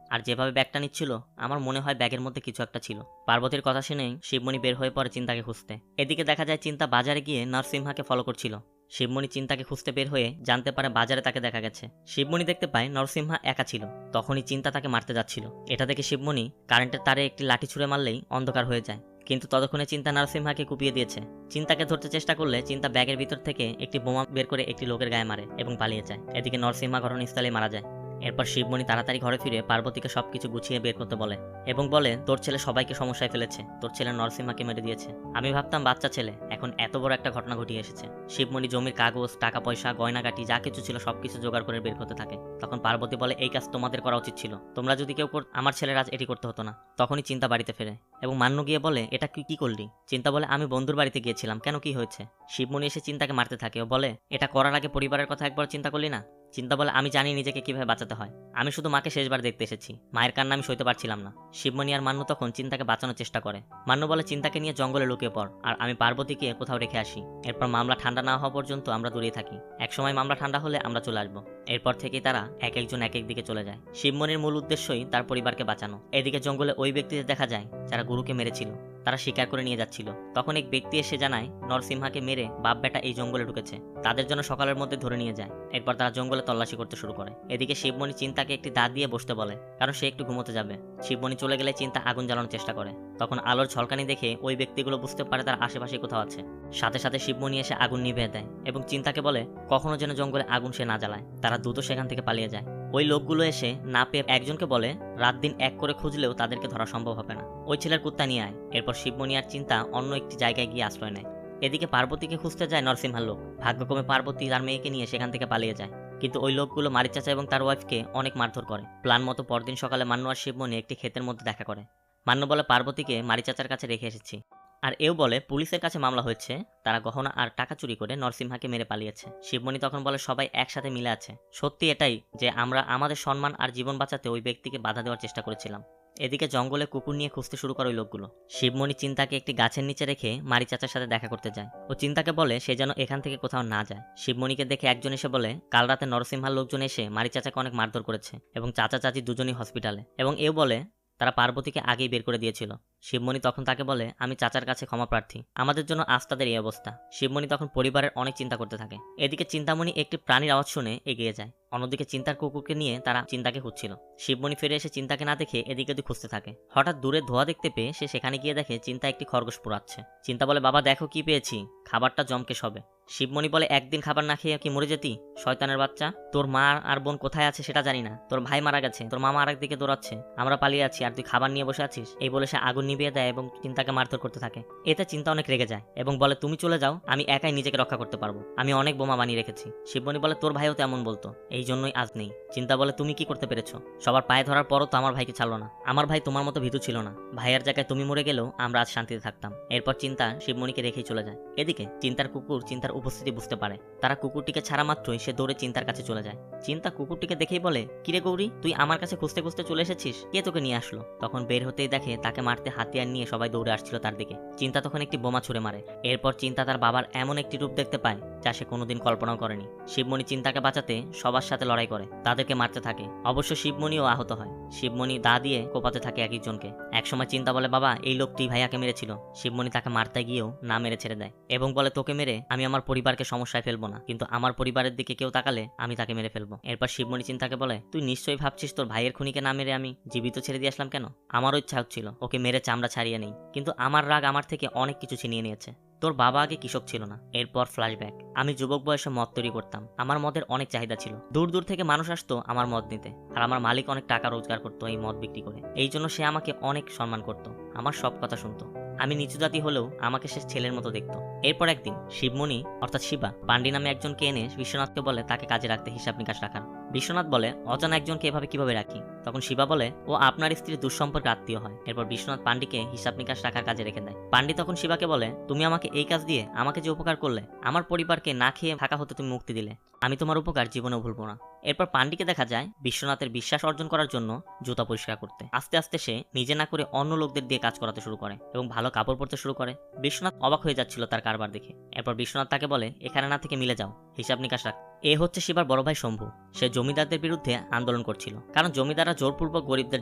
আর যেভাবে ব্যাগটা নিচ্ছিল আমার মনে হয় ব্যাগের মধ্যে কিছু একটা ছিল। পার্বতীর কথা শুনেই শিবমণি বের হয়ে পড়ে চিন্তাকে খুঁজতে। এদিকে দেখা যায় চিন্তা বাজারে গিয়ে নরসিংহাকে ফলো করছিল। শিবমণি চিন্তাকে খুঁজতে বের হয়ে জানতে পারে বাজারে তাকে দেখা গেছে। শিবমণি দেখতে পায় নরসিংহা একা ছিল। তখনই চিন্তা তাকে মারতে যাচ্ছিল। এটা দেখে শিবমণি কারেন্টের তারে একটি লাঠি ছুঁড়ে মারলেই অন্ধকার হয়ে যায়, কিন্তু ততক্ষণে চিন্তা নরসিংহাকে কুপিয়ে দিয়েছে। চিন্তাকে ধরতে চেষ্টা করলে চিন্তা ব্যাগের ভিতর থেকে একটি বোমা বের করে একটি লোকের গায়ে মারে এবং পালিয়ে যায়। এদিকে নরসিংহা ঘটনাস্থলেই মারা যায়। এরপর শিবমণি তাড়াতাড়ি ঘরে ফিরে পার্বতীকে সবকিছু গুছিয়ে বের করতে বলে এবং বলে তোর ছেলে সবাইকে সমস্যায় ফেলেছে, তোর ছেলে নরসিংহাকে মেরে দিয়েছে। আমি ভাবতাম বাচ্চা ছেলে, এখন এত বড় একটা ঘটনা ঘটিয়ে এসেছে। শিবমণি জমির কাগজ, টাকা পয়সা, গয়নাগাটি যা কিছু ছিল সবকিছু জোগাড় করে বের করতে থাকে। তখন পার্বতী বলে এই কাজ তোমাদের করা উচিত ছিল, তোমরা যদি কেউ আমার ছেলের আজ এটি করতে হতো না। তখনই চিন্তা বাড়িতে ফেরে এবং মান্নু গিয়ে বলে এটা কি করলি? চিন্তা বলে আমি বন্ধুর বাড়িতে গিয়েছিলাম, কেন কি হয়েছে? শিবমণি এসে চিন্তাকে মারতে থাকে ও বলে এটা করার আগে পরিবারের কথা একবার চিন্তা করলি না? চিন্তা বলে আমি জানি নিজেকে কিভাবে বাঁচাতে হয়, আমি শুধু মাকে শেষবার দেখতে এসেছি, মায়ের কান্না আমি সইতে পারছিলাম না। শিবমণি আর মান্নু তখন চিন্তাকে বাঁচানোর চেষ্টা করে। মান্নু বলে চিন্তাকে নিয়ে জঙ্গলে লুকিয়ে পড়, আর আমি পার্বতীকে কোথাও রেখে আসি। এরপর মামলা ঠান্ডা না হওয়া পর্যন্ত আমরা দূরে থাকি, একসময় মামলা ঠান্ডা হলে আমরা চলে আসবো। এরপর থেকেই তারা এক একজন এক এক দিকে চলে যায়। শিবমণির মূল উদ্দেশ্যই তার পরিবারকে বাঁচানো। এদিকে জঙ্গলে ওই ব্যক্তিদের দেখা যায় যারা গুরুকে মেরেছিল, তারা শিকার করে নিয়ে যাচ্ছিল। তখন এক ব্যক্তি এসে জানায় নরসিংহাকে মেরে বাপ বেটা এই জঙ্গলে ঢুকেছে, তাদের জন্য সকালের মধ্যে ধরে নিয়ে যায়। এরপর তারা জঙ্গলে তল্লাশি করতে শুরু করে। এদিকে শিবমণি চিন্তাকে একটি দাঁত দিয়ে বসতে বলে, কারণ সে একটু ঘুমোতে যাবে। শিবমণি চলে গেলে চিন্তা আগুন জ্বালানোর চেষ্টা করে। তখন আলোর ঝলকানি দেখে ওই ব্যক্তিগুলো বুঝতে পারে তার আশেপাশে কোথাও আছে। সাথে সাথে শিবমণি এসে আগুন নিভিয়ে দেয় এবং চিন্তাকে বলে কখনো যেন জঙ্গলে আগুন সে না জ্বালায়। তারা দ্রুত সেখান থেকে পালিয়ে যায়। ওই লোকগুলো এসে না পেয়ে একজনকে বলে রাত দিন এক করে খুঁজলেও তাদেরকে ধরা সম্ভব হবে না, ওই ছেলের কুত্তা নিয়ে আয়। এরপর শিবমণি আর চিন্তা অন্য একটি জায়গায় গিয়ে আশ্রয় নেয়। এদিকে পার্বতীকে খুঁজতে যায় নরসিংহার লোক। ভাগ্যক্রমে পার্বতী তার মেয়েকে নিয়ে সেখান থেকে পালিয়ে যায়, কিন্তু ওই লোকগুলো মারিচ চাচা এবং তার ওয়াইফকে অনেক মারধর করে। প্ল্যান মতো পরদিন সকালে মান্নু আর শিবমণি একটি ক্ষেতের মধ্যে দেখা করে। মান্নু বলে পার্বতীকে মারিচ চাচার কাছে রেখে এসেছি, আর এও বলে পুলিশের কাছে মামলা হয়েছে, তারা গহনা আর টাকা চুরি করে নরসিংহাকে মেরে পালিয়েছে। শিবমণি তখন বলে সবাই একসাথে মিলে আছে, সত্যি এটাই যে আমরা আমাদের সম্মান আর জীবন বাঁচাতে ওই ব্যক্তিকে বাধা দেওয়ার চেষ্টা করেছিলাম। এদিকে জঙ্গলে কুকুর নিয়ে খুঁজতে শুরু করে ওই লোকগুলো। শিবমণি চিন্তাকে একটি গাছের নিচে রেখে মারি চাচার সাথে দেখা করতে যায়। ও চিন্তাকে বলে সে যেন এখান থেকে কোথাও না যায়। শিবমণিকে দেখে একজন এসে বলে কাল রাতে নরসিংহার লোকজন এসে মারি চাচাকে অনেক মারধর করেছে এবং চাচা চাচি দুজনই হসপিটালে, এবং এও বলে তারা পার্বতীকে আগেই বের করে দিয়েছিল। শিবমণি তখন তাকে বলে আমি চাচার কাছে ক্ষমা প্রার্থী, আমাদের জন্য আজ তাদের এই অবস্থা। শিবমণি তখন পরিবারের অনেক চিন্তা করতে থাকে। এদিকে চিন্তামণি একটি প্রাণীর আওয়াজ শুনে এগিয়ে যায়। অন্যদিকে চিন্তার কুকুরকে নিয়ে তারা চিন্তাকে খুঁজছিল। শিবমণি ফিরে এসে চিন্তাকে না দেখে এদিকে ওদিক খুঁজতে থাকে। হঠাৎ দূরে ধোঁয়া দেখতে পেয়ে সে সেখানে গিয়ে দেখে চিন্তা একটি খরগোশ পোড়াচ্ছে। চিন্তা বলে বাবা দেখো কি পেয়েছি, খাবারটা জমকে সবে। শিবমণি বলে একদিন খাবার না খেয়ে কি মরে যেতি শয়তানের বাচ্চা, তোর মা আর বোন কোথায় আছে সেটা জানি না, তোর ভাই মারা গেছে, তোর মামা আরেক দিকে দৌড়াচ্ছে, আমরা পালিয়ে আছি আর তুই খাবার নিয়ে বসে আছিস। এই বলে সে আগুন নিভিয়ে দেয় এবং চিন্তাকে মারধর করতে থাকে। এতে চিন্তা অনেক রেগে যায় এবং বলে তুমি চলে যাও, আমি একাই নিজেকে রক্ষা করতে পারবো, আমি অনেক বোমা বানিয়ে রেখেছি। শিবমণি বলে তোর ভাইও তেমন বলতো, এই জন্যই আজ নেই। চিন্তা বলে তুমি কি করতে পেরেছো, সবার পায়ে ধরার পরও তো আমার ভাইকে ছাড়লো না, আমার ভাই তোমার মতো ভীতু ছিল না, ভাইয়ের জায়গায় তুমি মরে গেলেও আমরা আজ শান্তিতে থাকতাম। এরপর চিন্তা শিবমণিকে রেখেই চলে যায়। এদিকে চিন্তার কুকুর চিন্তার উপস্থিতি বুঝতে পারে। তারা কুকুরটিকে ছাড়া মাত্রই সে দৌড়ে চিন্তার কাছে চলে যায়। চিন্তা কুকুরটিকে দেখেই বলে কিরে গৌরী, তুই আমার কাছে খুঁজতে খুঁজতে চলে এসেছিস, কে তোকে নিয়ে আসলো? তখন বের হতেই দেখে তাকে মারতে হাতিয়ার নিয়ে সবাই দৌড়ে আসছিল তার দিকে। চিন্তা তখন একটি বোমা ছুড়ে মারে। এরপর চিন্তা তার বাবার এমন একটি রূপ দেখতে পায় যা সে কোনোদিন কল্পনাও করেনি। শিবমণি চিন্তাকে বাঁচাতে সবার সাথে লড়াই করে, তাদেরকে মারতে থাকে। অবশ্য শিবমণিও আহত হয়। শিবমণি দা দিয়ে কোপাতে থাকে এক একজনকে। একসময় চিন্তা বলে বাবা এই লোকটি ভাইয়াকে মেরেছিল। শিবমণি তাকে মারতে গিয়েও না মেরে ছেড়ে দেয় এবং বলে তোকে মেরে আমি আমার পরিবারকে সমস্যায় ফেলবো না, কিন্তু আমার পরিবারের দিকে কেউ তাকালে আমি তাকে মেরে ফেলবো। এরপর শিবমণি চিন্তাকে বলে তুই নিশ্চয়ই ভাবছিস তোর ভাইয়ের খুনিকে না মেরে আমি জীবিত ছেড়ে দিয়ে আসলাম কেন? আমারও ইচ্ছা হচ্ছিল ওকে মেরে চামড়া ছাড়িয়ে নেই, কিন্তু আমার রাগ আমার থেকে অনেক কিছু ছিনিয়ে নিয়েছে। তোর বাবা আগে কৃষক ছিল না। এরপর ফ্ল্যাশব্যাক, আমি যুবক বয়সে মদ তৈরি করতাম, আমার মদের অনেক চাহিদা ছিল, দূর দূর থেকে মানুষ আসতো আমার মদ নিতে, আর আমার মালিক অনেক টাকা রোজগার করতো এই মদ বিক্রি করে। এই জন্য সে আমাকে অনেক সম্মান করতো, আমার সব কথা শুনতো। আমি নিচু জাতি হলেও আমাকে সে ছেলের মতো দেখতো। এরপর একদিন শিবমণি অর্থাৎ শিবা পান্ডি নামে একজনকে এনে বিশ্বনাথকে বলে তাকে কাজে রাখতে, হিসাব নিকাশ রাখার। বিশ্বনাথ বলে অজানা একজনকে এভাবে কিভাবে রাখি? তখন শিবা বলে ও আপনার স্ত্রীর দুঃসম্পর্কে আত্মীয় হয়। এরপর বিশ্বনাথ পান্ডিকে হিসাব নিকাশ রাখার কাজে রেখে দেয়। পান্ডি তখন শিবাকে বলে তুমি আমাকে এই কাজ দিয়ে আমাকে যে উপকার করলে, আমার পরিবারকে না খেয়ে থাকা হতে তুমি মুক্তি দিলে, আমি তোমার উপকার জীবনেও ভুলবো না। এরপর পান্ডিকে দেখা যায় বিশ্বনাথের বিশ্বাস অর্জন করার জন্য জুতা পরিষ্কার করতে। আস্তে আস্তে সে নিজে না করে অন্য লোকদের দিয়ে কাজ করাতে শুরু করে এবং ভালো কাপড় পরতে শুরু করে। বিশ্বনাথ অবাক হয়ে যাচ্ছিল তার কারবার দেখে। এরপর বিশ্বনাথ তাকে বলে এখানে না থেকে মিলে যাও, হিসাব নিকাশ রাখ। এ হচ্ছে শিবার বড় ভাই শম্ভু। সে জমিদারদের বিরুদ্ধে আন্দোলন করছিল, কারণ জমিদাররা জোরপূর্বক গরিবদের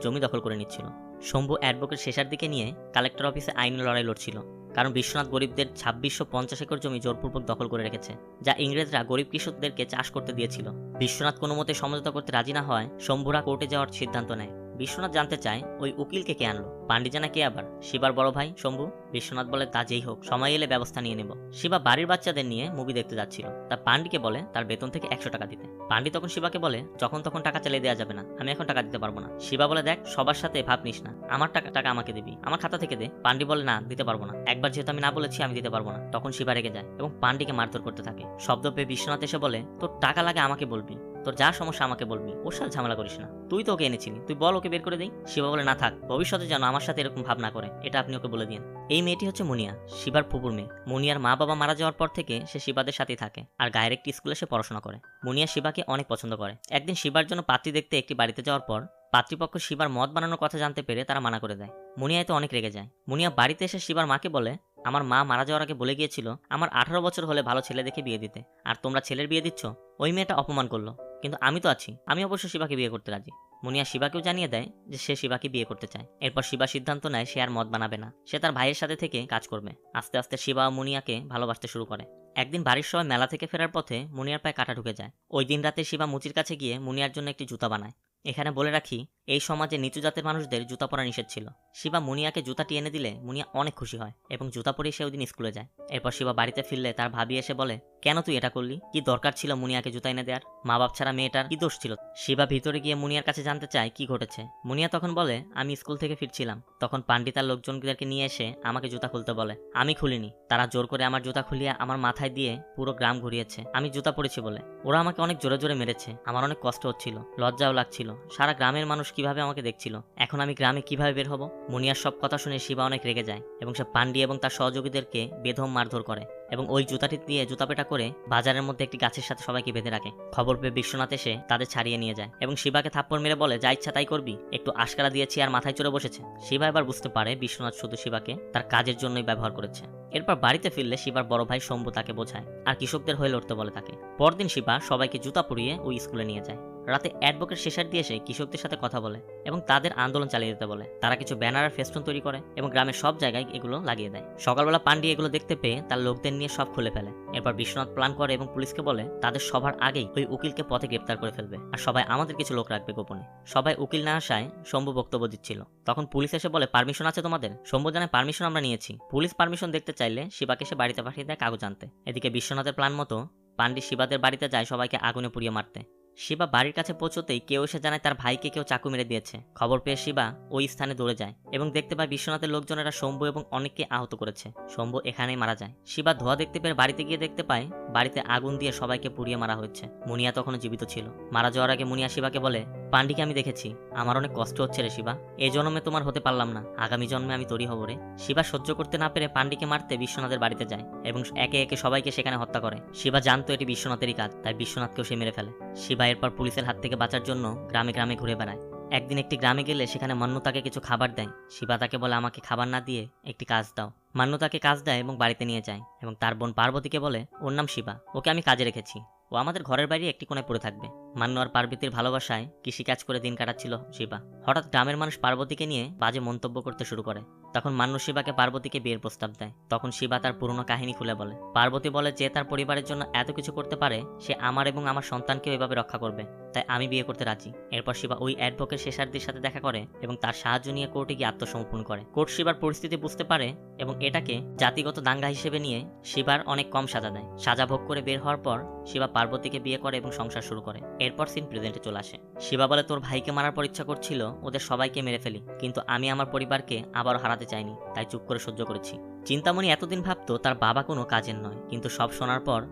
জমি দখল করে নিচ্ছিল। শম্ভু অ্যাডভোকেট শেষার দিকে নিয়ে কালেক্টর অফিসে আইনি লড়াই লড়ছিল, কারণ বিশ্বনাথ গরিবদের 2650 একর জমি জোরপূর্বক দখল করে রেখেছে, যা ইংরেজরা গরিব কৃষকদেরকে চাষ করতে দিয়েছিল। বিশ্বনাথ কোনো মতে সমঝোতা করতে রাজি না হয় শম্ভুরা কোর্টে যাওয়ার সিদ্ধান্ত নেয়। বিশ্বনাথ জানতে চায় ওই উকিলকে কে আনলো, পান্ডি জানা কে আবার? শিবার বড় ভাই শম্ভু। বিশ্বনাথ বলে তা যেই হোক, সময় এলে ব্যবস্থা নিয়ে নেব। শিবা বাড়ির বাচ্চাদের নিয়ে মুভি দেখতে যাচ্ছিল, তা পান্ডিকে বলে তার বেতন থেকে 100 টাকা দিতে। পান্ডি তখন শিবাকে বলে যখন তখন টাকা চালিয়ে দেওয়া যাবে না, আমি এখন টাকা দিতে পারবো না। শিবা বলে দেখ সবার সাথে ভাব নিস না, আমার টাকা আমাকে দিবি, আমার খাতা থেকে দে। পান্ডি বলে না দিতে পারবো না, একবার যেহেতু আমি না বলেছি আমি দিতে পারবো না। তখন শিবা রেগে যায় এবং পান্ডিকে মারধর করতে থাকে। শব্দ পেয়ে বিশ্বনাথ এসে বলে তোর টাকা লাগে আমাকে বলবি, তোর যা সমস্যা আমাকে বলবি, ওর সাথে ঝামেলা করিস না। তুই তো ওকে এনেছিলি, তুই বল, ওকে বের করে দেই। শিবা বলে, না থাক, ভবিষ্যতে যেন আমার সাথে এরকম ভাব না করে, এটা আপনি ওকে বলে দিন। এই মেয়েটি হচ্ছে মুনিয়া, শিবার ফুপুর মেয়ে। মুনিয়ার মা বাবা মারা যাওয়ার পর থেকে সে শিবাদের সাথেই থাকে আর গায়ের একটি স্কুলে সে পড়াশোনা করে। মুনিয়া শিবাকে অনেক পছন্দ করে। একদিন শিবার জন্য পাত্রী দেখতে একটি বাড়িতে যাওয়ার পর পাত্রীপক্ষ শিবার মদ বানানোর কথা জানতে পেরে তারা মানা করে দেয়। মুনিয়া এতে অনেক রেগে যায়। মুনিয়া বাড়িতে এসে শিবার মাকে বলে, আমার মা মারা যাওয়ার আগে বলে গিয়েছিল আমার 18 বছর হলে ভালো ছেলে দেখে বিয়ে দিতে, আর তোমরা ছেলের বিয়ে দিচ্ছ। ওই মেয়েটা অপমান করলো, কিন্তু আমি তো আছি, আমি অবশ্য শিবাকে বিয়ে করতে রাজি। মুনিয়া শিবাকেও জানিয়ে দেয় যে সে শিবাকে বিয়ে করতে চায়। এরপর শিবা সিদ্ধান্ত নেয় সে আর মদ বানাবে না, সে তার ভাইয়ের সাথে থেকে কাজ করবে। আস্তে আস্তে শিবা ও মুনিয়াকে ভালোবাসতে শুরু করে। একদিন বাড়ির সবাই মেলা থেকে ফেরার পথে মুনিয়ার পায়ে কাঁটা ঢুকে যায়। ওই দিন রাতে শিবা মুচির কাছে গিয়ে মুনিয়ার জন্য একটি জুতা বানায়। এখানে বলে রাখি, এই সমাজে নিচু জাতের মানুষদের জুতা পরা নিষেধ ছিল। শিবা মুনিয়াকে জুতাটি এনে দিলে মুনিয়া অনেক খুশি হয় এবং জুতা পরে সে ওই দিন স্কুলে যায়। এরপর শিবা বাড়িতে ফিরলে তার ভাবি এসে বলে, কেন তুই এটা করলি? কি দরকার ছিল মুনিয়াকে জুতা এনে দেওয়ার? মা বাপ ছাড়া মেয়েটার কি দোষ ছিল? শিবা ভিতরে গিয়ে মুনিয়ার কাছে জানতে চায় কি ঘটেছে। মুনিয়া তখন বলে, আমি স্কুল থেকে ফিরছিলাম, তখন পান্ডিতার লোকজনদেরকে নিয়ে এসে আমাকে জুতা খুলতে বলে। আমি খুলিনি, তারা জোর করে আমার জুতা খুলিয়ে আমার মাথায় দিয়ে পুরো গ্রাম ঘুরিয়েছে আমি জুতা পরেছি বলে। ওরা আমাকে অনেক জোরে জোরে মেরেছে, আমার অনেক কষ্ট হচ্ছিল, লজ্জাও লাগছিল। সারা গ্রামের মানুষ কিভাবে আমাকে দেখছিল, এখন আমি গ্রামে কিভাবে বের হব? মুনিয়ার সব কথা শুনে শিবা অনেক রেগে যায় এবং সে পান্ডি এবং তার সহযোগীদেরকে বেধম মারধর করে এবং ওই জুতাটি দিয়ে জুতাপেটা করে বাজারের মধ্যে একটি গাছের সাথে সবাইকে বেঁধে রাখে। খবর পেয়ে বিশ্বনাথ এসে তাদের ছাড়িয়ে নিয়ে যায় এবং শিবাকে থাপ্পড় মেরে বলে, যা ইচ্ছা তাই করবি, একটু আশকারা দিয়েছি আর মাথায় চড়ে বসেছে। শিবা এবার বুঝতে পারে বিশ্বনাথ শুধু শিবাকে তার কাজের জন্যই ব্যবহার করেছে। এরপর বাড়িতে ফিরলে শিবার বড় ভাই শম্ভু তাকে বোঝায় আর কৃষকদের হয়ে লড়তে বলে তাকে। পরদিন শিবা সবাইকে জুতা পরিয়ে ওই স্কুলে নিয়ে যায়। রাতে অ্যাডভোকেট শেষার দিয়ে এসে কৃষকদের সাথে কথা বলে এবং তাদের আন্দোলন চালিয়ে দিতে বলে। তারা কিছু ব্যানার আর ফেস্টুন তৈরি করে এবং গ্রামের সব জায়গায় এগুলো লাগিয়ে দেয়। সকালবেলা পান্ডি এগুলো দেখতে পেয়ে তার লোকদের নিয়ে সব খুলে ফেলে। এরপর বিশ্বনাথ প্ল্যান করে এবং পুলিশকে বলে তাদের সবার আগেই ওই উকিলকে পথে গ্রেপ্তার করে ফেলবে আর সবাই আমাদের কিছু লোক রাখবে গোপনে। সবাই উকিল না আসায় শম্ভু বক্তব্য দিচ্ছিল। তখন পুলিশ এসে বলে, পারমিশন আছে তোমাদের? শম্ভু জানায়, পারমিশন আমরা নিয়েছি। পুলিশ পারমিশন দেখতে চাইলে শিবাকে সে বাড়িতে পাঠিয়ে দেয় কাগজ আনতে। এদিকে বিশ্বনাথের প্ল্যান মতো পান্ডি শিবাদের বাড়িতে যায় সবাইকে আগুনে পুড়িয়ে মারতে। শিবা বাড়ির কাছে পৌঁছতেই কেউ এসে জানায় তার ভাইকে কেউ চাকু মেরে দিয়েছে। খবর পেয়ে শিবা ওই স্থানে দৌড়ে যায় এবং দেখতে পায় বিশ্বনাথের লোকজনেরা শম্ভু এবং অনেককে আহত করেছে। শম্ভু এখানেই মারা যায়। শিবা ধোয়া দেখতে পেয়ে বাড়িতে গিয়ে দেখতে পায় বাড়িতে আগুন দিয়ে সবাইকে পুড়িয়ে মারা হচ্ছে। মুনিয়া তখনও জীবিত ছিল। মারা যাওয়ার আগে মুনিয়া শিবাকে বলে, পান্ডিকে আমি দেখেছি, আমার অনেক কষ্ট হচ্ছে রে শিবা, এই জন্মে তোমার হতে পারলাম না, আগামী জন্মে আমি তৈরি হব রে। শিবা সহ্য করতে না পেরে পান্ডিকে মারতে বিশ্বনাথের বাড়িতে যায় এবং একে একে সবাইকে সেখানে হত্যা করে। শিবা জানতো এটি বিশ্বনাথেরই কাজ, তাই বিশ্বনাথকেও সে মেরে ফেলে। শিবা এরপর পুলিশের হাত থেকে বাঁচার জন্য গ্রামে গ্রামে ঘুরে বেড়ায়। একদিন একটি গ্রামে গেলে সেখানে মান্নু তাকে কিছু খাবার দেয়। শিবা তাকে বলে, আমাকে খাবার না দিয়ে একটি কাজ দাও। মান্নু তাকে কাজ দেয় এবং বাড়িতে নিয়ে যায় এবং তার বোন পার্বতীকে বলে, ওর নাম শিবা, ওকে আমি কাজে রেখেছি, ও আমাদের ঘরের বাইরে একটি কোণে পড়ে থাকবে। মান্নু আর পার্বতীর ভালোবাসায় কৃষিকাজ করে দিন কাটাচ্ছিল শিবা। হঠাৎ গ্রামের মানুষ পার্বতীকে নিয়ে বাজে মন্তব্য করতে শুরু করে। তখন মান্নু শিবাকে পার্বতীকে বিয়ের প্রস্তাব দেয়। তখন শিবা তার পুরনো কাহিনী খুলে বলে। পার্বতী বলে, যে তার পরিবারের জন্য এত কিছু করতে পারে সে আমার এবং আমার সন্তানকেও এভাবে রক্ষা করবে, তাই আমি বিয়ে করতে রাজি। এরপর শিবা ওই অ্যাডভোকেট শেষার্দির সাথে দেখা করে এবং তার সাহায্য নিয়ে কোর্টে গিয়ে আত্মসমর্পণ করে। কোর্ট শিবার পরিস্থিতি বুঝতে পারে এবং এটাকে জাতিগত দাঙ্গা হিসেবে নিয়ে শিবার অনেক কম সাজা দেয়। সাজা ভোগ করে বের হওয়ার পর শিবা পার্বতীকে বিয়ে করে এবং সংসার শুরু করে। এরপর সিন প্রেজেন্টে চলে আসে। শিবা বলে, তোর ভাইকে মারার পর ইচ্ছা করছিল ওদের সবাইকে মেরে ফেলি, কিন্তু আমি আমার পরিবারকে আবারও হারাতে চাইনি, তাই চুপ করে সহ্য করেছি। চিন্তামণি এতদিন ভাবতো তার বাবা কোনো কাজের নয়, কিন্তু সব শোনার পর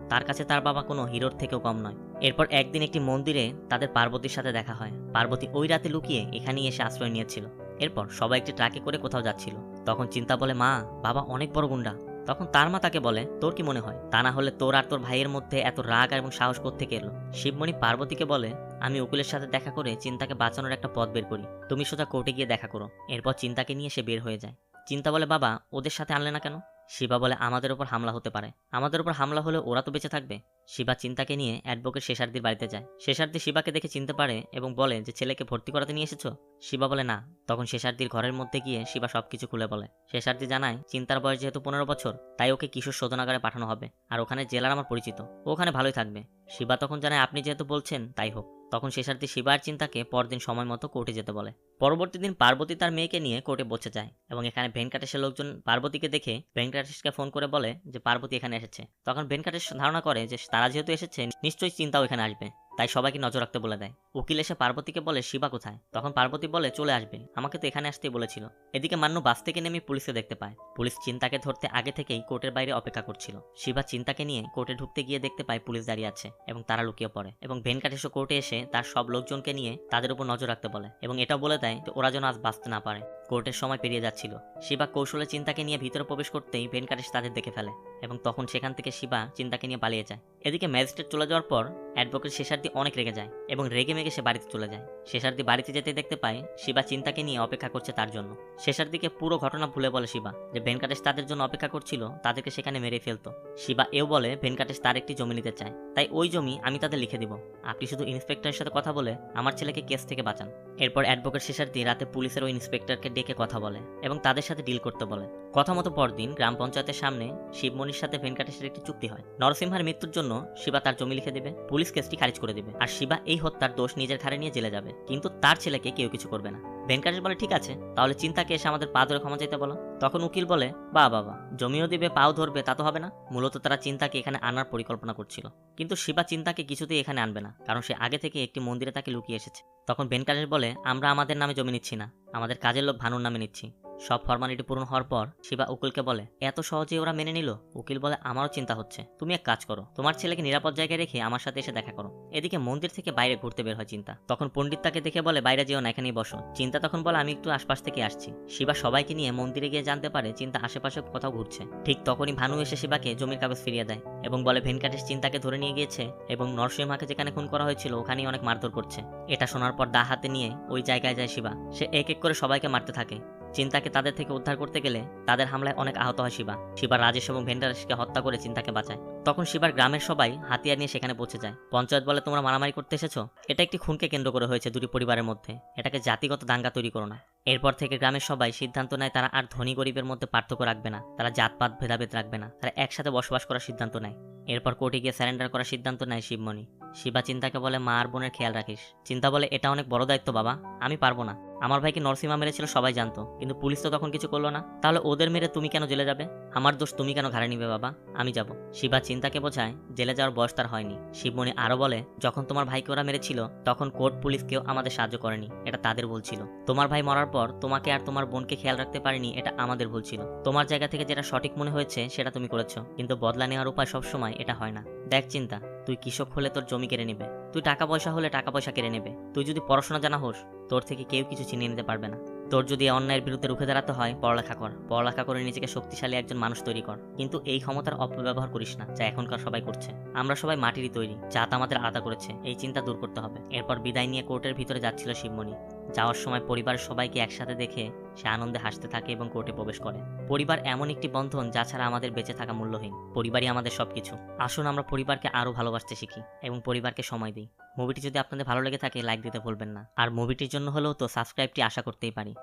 তার কাছে তার বাবা কোনো হিরোর থেকেও কম নয়। এরপর একদিন একটি মন্দিরে তাদের পার্বতীর সাথে দেখা হয়। পার্বতী ওই রাতে লুকিয়ে এখানেই এসে আশ্রয় নিয়েছিল। এরপর সবাই একটি ট্রাকে করে কোথাও যাচ্ছিল। তখন চিন্তা বলে, মা, বাবা অনেক বড় গুন্ডা। তখন তার মা তাকে বলে, তোর কি মনে হয় তা না হলে তোর আর তোর ভাইয়ের মধ্যে এত রাগ এবং সাহস কোত্থেকে এলো? শিবমণি পার্বতীকে বলে, আমি উকিলের সাথে দেখা করে চিন্তাকে বাঁচানোর একটা পথ বের করি, তুমি সোজা কোর্টে গিয়ে দেখা করো। এরপর চিন্তাকে নিয়ে সে বের হয়ে যায়। চিন্তা বলে, বাবা, ওদের সাথে আনলে না কেন? শিবা বলে, আমাদের উপর হামলা হতে পারে, আমাদের উপর হামলা হলে ওরা তো বেঁচে থাকবে। শিবা চিন্তাকে নিয়ে অ্যাডভোকেট শেষার্দির বাড়িতে যায়। শেষার্দি শিবাকে দেখে চিনতে পারে এবং বলে যে ছেলেকে ভর্তি করাতে নিয়ে এসেছো? শিবা বলে, না। তখন শেষার্দির ঘরের মধ্যে গিয়ে শিবা সবকিছু খুলে বলে। শেষার্দি জানায় চিন্তার বয়স যেহেতু 15 বছর, তাই ওকে কিশোর শোধনাগারে পাঠানো হবে আর ওখানে জেলার আমার পরিচিত, ও ওখানে ভালোই থাকবে। শিবা তখন জানায়, আপনি যেহেতু বলছেন তাই হোক। তখন শেষার্দি শিবা আর চিন্তাকে পরদিন সময় মতো কোর্টে যেতে বলে। পরবর্তী দিন পার্বতী তার মেয়েকে নিয়ে কোর্টে বসে যায় এবং এখানে ভেঙ্কাটেশের লোকজন পার্বতীকে দেখে ভেঙ্কাটেশকে ফোন করে বলে যে পার্বতী এখানে এসেছে। তখন ভেঙ্কাটেশ ধারণা করে যে তারা যেহেতু এসেছে নিশ্চয়ই চিন্তাও এখানে আসবে। তাই সবাইকে নজর রাখতে বলে দেয়। উকিল এসে পার্বতীকে বলে শিবা কোথায়। তখন পার্বতী বলে চলে আসবে, আমাকে তো এখানে আসতেই বলেছিল। এদিকে মান্নু বাস থেকে নেমে পুলিশকে দেখতে পায়। পুলিশ চিন্তাকে ধরতে আগে থেকেই কোর্টের বাইরে অপেক্ষা করছিল। শিবা চিন্তাকে নিয়ে কোর্টে ঢুকতে গিয়ে দেখতে পায় পুলিশ দাঁড়িয়ে আছে এবং তারা লুকিয়ে পড়ে, এবং ভেনকাটেশও কোর্টে এসে তার সব লোকজনকে নিয়ে তাদের উপর নজর রাখতে বলে এবং এটাও বলে দেয় যে ওরা যেন আজ বাঁচতে না পারে। কোর্টের সময় পেরিয়ে যাচ্ছিল। শিবা কৌশলে চিন্তাকে নিয়ে ভিতরে প্রবেশ করতেই ভেনকাটেশ তাদের দেখে ফেলে এবং তখন সেখান থেকে শিবা চিন্তাকে নিয়ে পালিয়ে যায়। এদিকে ম্যাজিস্ট্রেট চলে যাওয়ার পর অ্যাডভোকেট শেষার্দি অনেক রেগে যায় এবং রেগে মেগে সে বাড়িতে চলে যায়। শেষার্দি বাড়িতে যেতে দেখতে পায় শিবা চিন্তাকে নিয়ে অপেক্ষা করছে তার জন্য। শেষার্দিকে পুরো ঘটনা ভুলে বলে শিবা যে ভেনকাটেশ তাদের জন্য অপেক্ষা করছিল, তাদেরকে সেখানে মেরে ফেলতো। শিবা এও বলে ভেনকাটেশ তার একটি জমি নিতে চায়, তাই ওই জমি আমি তাদের লিখে দিব। আপনি শুধু ইন্সপেক্টরের সাথে কথা বলে আমার ছেলেকে কেস থেকে বাঁচান। এরপর অ্যাডভোকেট শেষার্দি রাতে পুলিশের ওই ইন্সপেক্টরকে ডেকে কথা বলে এবং তাদের সাথে ডিল করতে বলে। কথা মতো পরদিন গ্রাম পঞ্চায়েতের সামনে শিবমণির সাথে ভেনকাটেশের একটি চুক্তি হয়। নরসিংহার মৃত্যুর জন্য শিবা তার জমি লিখে দেবে, পুলিশ কেসটি খারিজ করে দেবে, আর শিবা এই হত্যার দোষ নিজের ঘাড়ে নিয়ে জেলে যাবে, কিন্তু তার ছেলেকে কেউ কিছু করবে না। ভেনকাটেশ বলে ঠিক আছে, তাহলে চিন্তাকে এসে আমাদের পা ধরে ক্ষমা চাইতে বলো। তখন উকিল বলে বাবা জমিও দিবে পাও ধরবে, তা তো হবে না। মূলত তারা চিন্তাকে এখানে আনার পরিকল্পনা করছিল, কিন্তু শিবা চিন্তাকে কিছুতেই এখানে আনবে না, কারণ সে আগে থেকে একটি মন্দিরে তাকে লুকিয়ে এসেছে। তখন ভেনকাটেশ বলে আমরা আমাদের নামে জমি নিচ্ছি না, আমাদের কাজের লোক ভানুর নামে নিচ্ছি। সব ফর্মালিটি পূরণ হওয়ার পর শিবা উকিলকে বলে এত সহজে ওরা মেনে নিল। উকিল বলে আমারও চিন্তা হচ্ছে, তুমি এক কাজ করো, তোমার ছেলেকে নিরাপদ জায়গায় রেখে আমার সাথে এসে দেখা করো। এদিকে মন্দির থেকে বাইরে ঘুরতে বের হয় চিন্তা। তখন পণ্ডিত তাকে দেখে বলে বাইরে যেও না, এখানেই বসো। চিন্তা তখন বলে আমি একটু আশপাশ থেকে আসছি। শিবা সবাইকে নিয়ে মন্দিরে গিয়ে জানতে পারে চিন্তা আশেপাশে কোথাও ঘুরছে। ঠিক তখনই ভানু এসে শিবাকে জমির কাগজ ফিরিয়ে দেয় এবং বলে ভেনকাটেশ চিন্তাকে ধরে নিয়ে গিয়েছে এবং নরসিংহাকে যেখানে খুন করা হয়েছিল ওখানেই অনেক মারধর করছে। এটা শোনার পর দা হাতে নিয়ে ওই জায়গায় যায় শিবা। সে এক এক করে সবাইকে মারতে থাকে। চিন্তাকে তাদের থেকে উদ্ধার করতে গেলে তাদের হামলায় অনেক আহত হয় শিবা রাজেশ এবং ভেনকাটেশকে হত্যা করে চিন্তাকে বাঁচায়। তখন শিবার গ্রামের সবাই হাতিয়ার নিয়ে সেখানে পৌঁছে যায়। পঞ্চায়েত বলে তোমরা মারামারি করতে এসেছো, এটা একটি খুনকে কেন্দ্র করে হয়েছে দুটি পরিবারের মধ্যে, এটাকে জাতিগত দাঙ্গা তৈরি করো না। এরপর থেকে গ্রামের সবাই সিদ্ধান্ত নেয় তারা আর ধনী গরিবের মধ্যে পার্থক্য রাখবে না, তারা জাতপাত ভেদাভেদ রাখবে না, তারা একসাথে বসবাস করার সিদ্ধান্ত নেয়। এরপর কোর্টে গিয়ে স্যারেন্ডার করার সিদ্ধান্ত নেয় শিবমণি। শিবা চিন্তাকে বলে মা আর বোনের খেয়াল রাখিস। চিন্তা বলে এটা অনেক বড় দায়িত্ব বাবা, আমি পারবো না। আমার ভাইকে নরসিংহা মেরেছিল সবাই জানতো, কিন্তু পুলিশ তো তখন কিছু করলো না। তাহলে ওদের মেরে তুমি কেন জেলে যাবে? আমার দোষ তুমি কেন ঘাড়ে নিবে বাবা? আমি যাব। শিবা চিন্তাকে বোঝায় জেলে যাওয়ার বয়স তার হয়নি। শিবমণি আরো বলে যখন তোমার ভাইকে ওরা মেরেছিল তখন কোর্ট পুলিশ কেউ আমাদের সাহায্য করেনি, এটা তাদের ভুল ছিল। তোমার ভাই মরার পর তোমাকে আর তোমার বোনকে খেয়াল রাখতে পারেনি, এটা আমাদের ভুল ছিল। তোমার জায়গা থেকে যেটা সঠিক মনে হয়েছে সেটা তুমি করেছো, কিন্তু বদলা নেওয়ার উপায় সবসময় এটা হয় না। দেখ চিন্তা, তুই কৃষক হলে তোর জমি কেড়ে নেবে, তুই টাকা পয়সা হলে টাকা পয়সা কেড়ে নেবে, তুই যদি পড়াশোনা জানা হোস তোর থেকে কেউ কিছু ছিনিয়ে নিতে পারবে না। তোর যদি অন্যায়ের বিরুদ্ধে রুখে দাঁড়াতে হয় পড়ালেখা কর, পড়ালেখা করে নিজেকে শক্তিশালী একজন মানুষ তৈরি কর, কিন্তু এই ক্ষমতার অপব্যবহার করিস না যা এখনকার সবাই করছে। আমরা সবাই মাটিরই তৈরি, জাত আমাদের আলাদা করেছে, এই চিন্তা দূর করতে হবে। এরপর বিদায় নিয়ে কোর্টের ভিতরে যাচ্ছিল শিবমণি। যাওয়ার সময় পরিবারের সবাইকে একসাথে দেখে সে আনন্দে হাসতে থাকে এবং কোর্টে প্রবেশ করে। পরিবার এমন একটি বন্ধন যা ছাড়া আমাদের বেঁচে থাকা মূল্যহীন। পরিবারই আমাদের সবকিছু। আসুন আমরা পরিবারকে আরো ভালোবাসতে শিখি এবং পরিবারকে সময় দিই। মুভিটি যদি আপনাদের ভালো লেগে থাকে লাইক দিতে ভুলবেন না, আর মুভিটির জন্য হলেও তো সাবস্ক্রাইবটি আশা করতেই পারি।